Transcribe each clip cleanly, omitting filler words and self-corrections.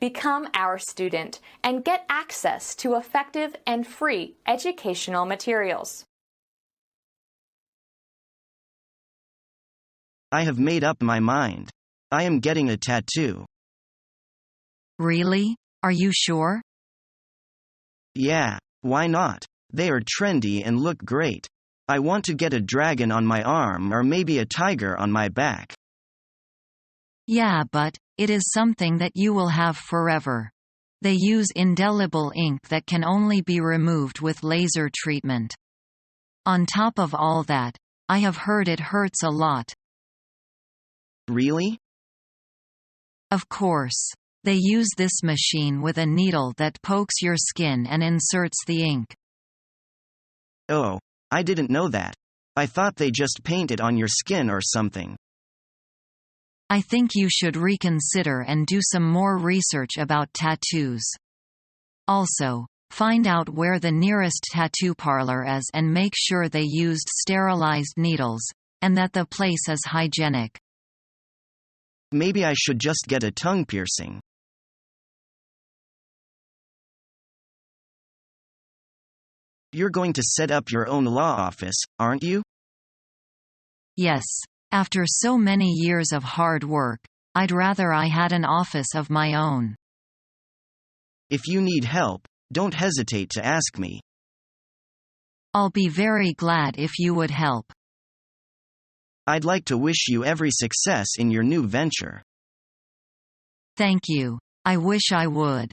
Become our student and get access to effective and free educational materials. I have made up my mind. I am getting a tattoo. Really? Are you sure? Yeah, why not? They are trendy and look great. I want to get a dragon on my arm or maybe a tiger on my back. Yeah, but it is something that you will have forever. They use indelible ink that can only be removed with laser treatment. On top of all that, I have heard it hurts a lot. Really? Of course. They use this machine with a needle that pokes your skin and inserts the ink. Oh, I didn't know that. I thought they just paint it on your skin or something. I think you should reconsider and do some more research about tattoos. Also, find out where the nearest tattoo parlor is and make sure they used sterilized needles, and that the place is hygienic. Maybe I should just get a tongue piercing. You're going to set up your own law office, aren't you? Yes. After so many years of hard work, I'd rather I had an office of my own. If you need help, don't hesitate to ask me. I'll be very glad if you would help. I'd like to wish you every success in your new venture. Thank you. I wish I would.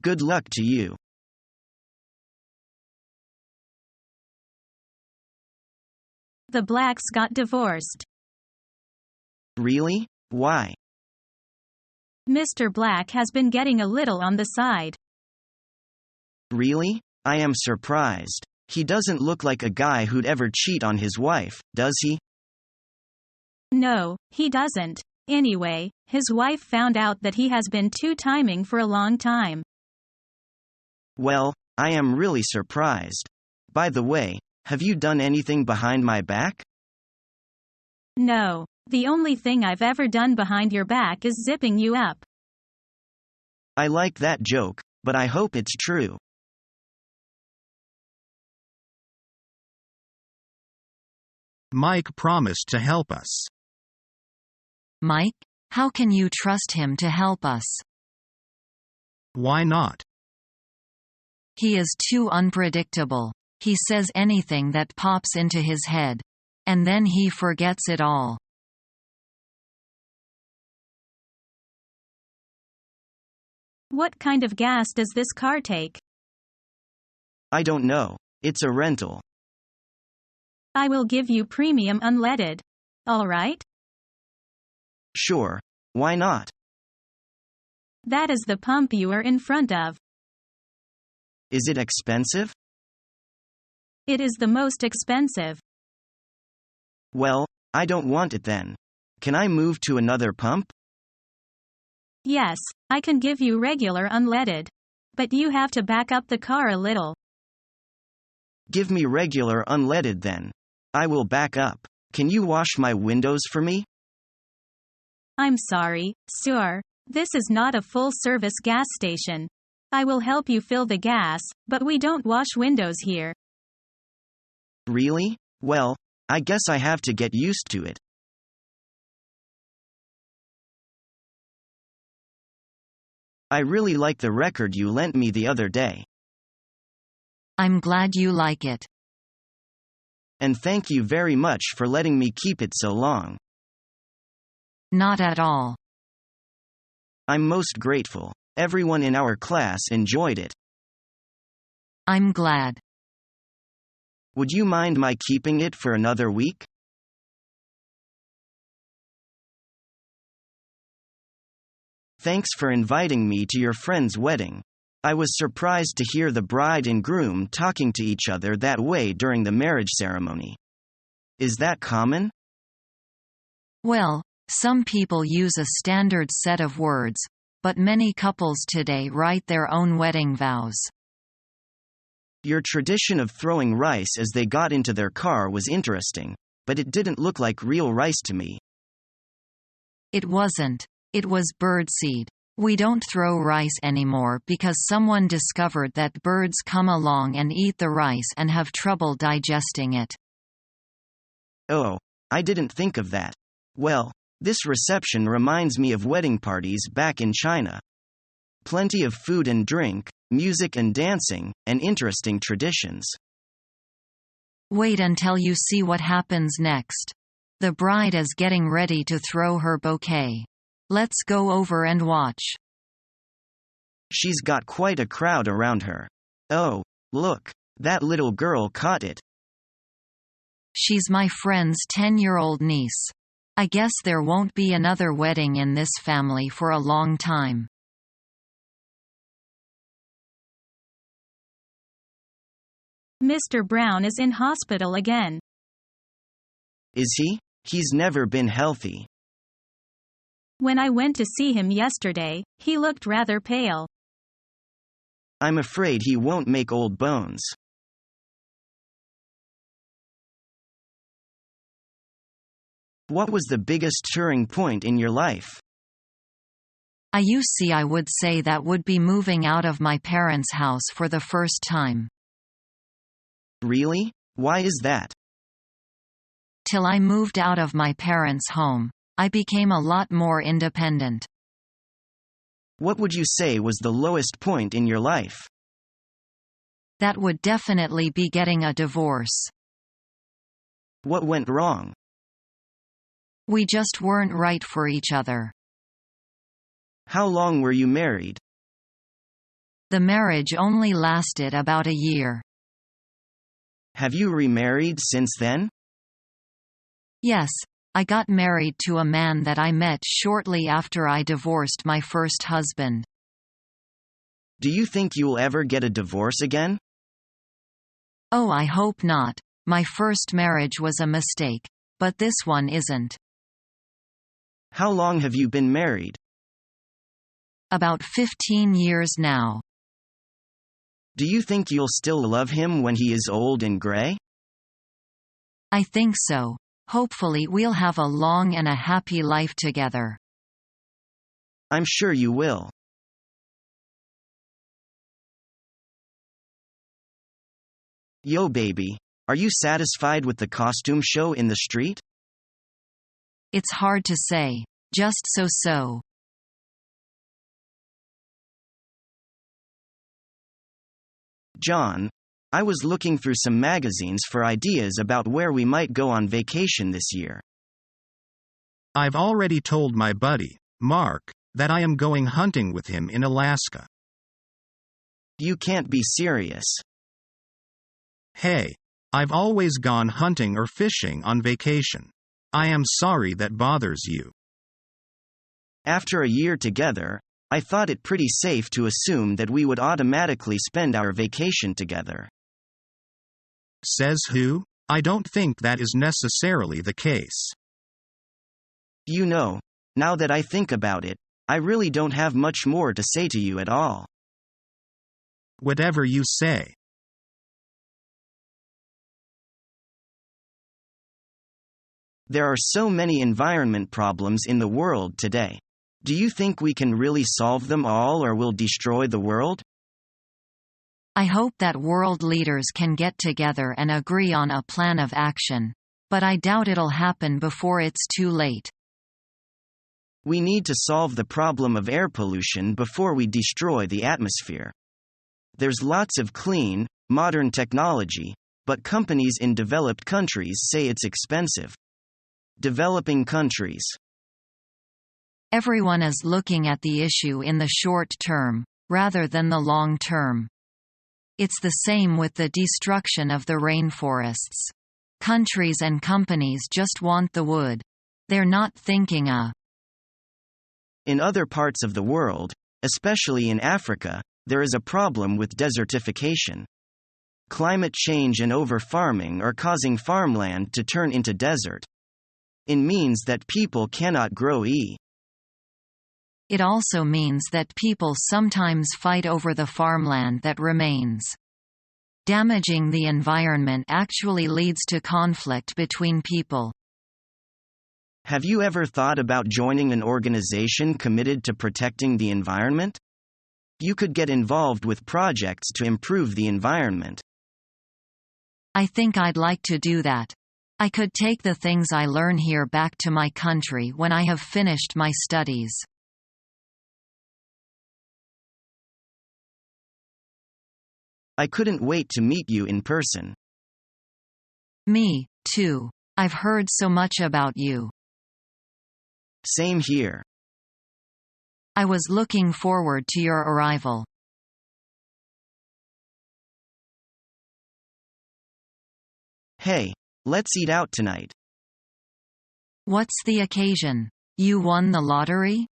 Good luck to you. The Blacks got divorced. Really? Why? Mr. Black has been getting a little on the side. Really? I am surprised. He doesn't look like a guy who'd ever cheat on his wife, does he? No, he doesn't. Anyway, his wife found out that he has been two-timing for a long time. Well, I am really surprised. By the way, have you done anything behind my back? No, the only thing I've ever done behind your back is zipping you up. I like that joke, but I hope it's true. Mike promised to help us. Mike? How can you trust him to help us? Why not? He is too unpredictable. He says anything that pops into his head. And then he forgets it all. What kind of gas does this car take? I don't know. It's a rental. I will give you premium unleaded. All right? Sure. Why not? That is the pump you are in front of. Is it expensive? It is the most expensive. Well, I don't want it then. Can I move to another pump? Yes, I can give you regular unleaded. But you have to back up the car a little. Give me regular unleaded then. I will back up. Can you wash my windows for me? I'm sorry, sir. This is not a full-service gas station. I will help you fill the gas, but we don't wash windows here. Really? Well, I guess I have to get used to it. I really like the record you lent me the other day. I'm glad you like it. And thank you very much for letting me keep it so long. Not at all. I'm most grateful. Everyone in our class enjoyed it. I'm glad. Would you mind my keeping it for another week? Thanks for inviting me to your friend's wedding. I was surprised to hear the bride and groom talking to each other that way during the marriage ceremony. Is that common? Well, some people use a standard set of words, but many couples today write their own wedding vows. Your tradition of throwing rice as they got into their car was interesting, but it didn't look like real rice to me. It wasn't. It was birdseed. We don't throw rice anymore because someone discovered that birds come along and eat the rice and have trouble digesting it. Oh, I didn't think of that. Well, this reception reminds me of wedding parties back in China. Plenty of food and drink, music and dancing, and interesting traditions. Wait until you see what happens next. The bride is getting ready to throw her bouquet. Let's go over and watch. She's got quite a crowd around her. Oh, look, that little girl caught it. She's my friend's 10-year-old niece. I guess there won't be another wedding in this family for a long time. Mr. Brown is in hospital again. Is he? He's never been healthy. When I went to see him yesterday, he looked rather pale. I'm afraid he won't make old bones. What was the biggest turning point in your life? I would say that would be moving out of my parents' house for the first time. Really? Why is that? Till I moved out of my parents' home, I became a lot more independent. What would you say was the lowest point in your life? That would definitely be getting a divorce. What went wrong? We just weren't right for each other. How long were you married? The marriage only lasted about a year. Have you remarried since then? Yes, I got married to a man that I met shortly after I divorced my first husband. Do you think you'll ever get a divorce again? Oh, I hope not. My first marriage was a mistake, but this one isn't. How long have you been married? About 15 years now. Do you think you'll still love him when he is old and gray? I think so. Hopefully we'll have a long and a happy life together. I'm sure you will. Yo baby, are you satisfied with the costume show in the street? It's hard to say. Just so. John, I was looking through some magazines for ideas about where we might go on vacation this year. I've already told my buddy, Mark, that I am going hunting with him in Alaska. You can't be serious. Hey, I've always gone hunting or fishing on vacation. I am sorry that bothers you. After a year together, I thought it pretty safe to assume that we would automatically spend our vacation together. Says who? I don't think that is necessarily the case. You know, now that I think about it, I really don't have much more to say to you at all. Whatever you say. There are so many environment problems in the world today. Do you think we can really solve them all or will destroy the world? I hope that world leaders can get together and agree on a plan of action, but I doubt it'll happen before it's too late. We need to solve the problem of air pollution before we destroy the atmosphere. There's lots of clean, modern technology, but companies in developed countries say it's expensive. Developing countries. Everyone is looking at the issue in the short term, rather than the long term. It's the same with the destruction of the rainforests. Countries and companies just want the wood. They're not thinking In other parts of the world, especially in Africa, there is a problem with desertification. Climate change and over-farming are causing farmland to turn into desert. It means that people cannot grow. It also means that people sometimes fight over the farmland that remains. Damaging the environment actually leads to conflict between people. Have you ever thought about joining an organization committed to protecting the environment? You could get involved with projects to improve the environment. I think I'd like to do that. I could take the things I learn here back to my country when I have finished my studies. I couldn't wait to meet you in person. Me, too. I've heard so much about you. Same here. I was looking forward to your arrival. Hey, let's eat out tonight. What's the occasion? You won the lottery?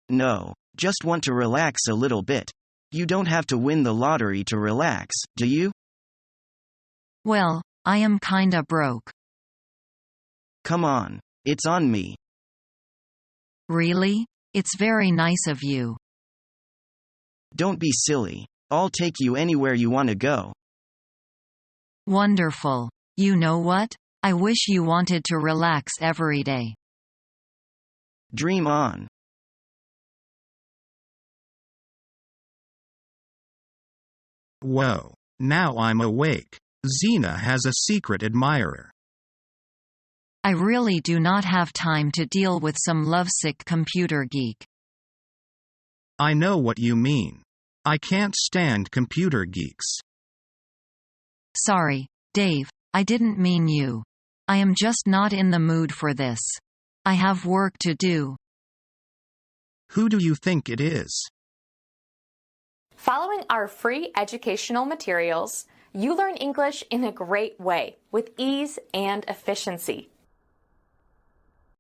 No, just want to relax a little bit. You don't have to win the lottery to relax, do you? Well, I am kinda broke. Come on, it's on me. Really? It's very nice of you. Don't be silly. I'll take you anywhere you want to go. Wonderful. You know what? I wish you wanted to relax every day. Dream on. Whoa. Now I'm awake. Xena has a secret admirer. I really do not have time to deal with some lovesick computer geek. I know what you mean. I can't stand computer geeks. Sorry, Dave, I didn't mean you. I am just not in the mood for this. I have work to do. Who do you think it is? Following our free educational materials, you learn English in a great way with ease and efficiency.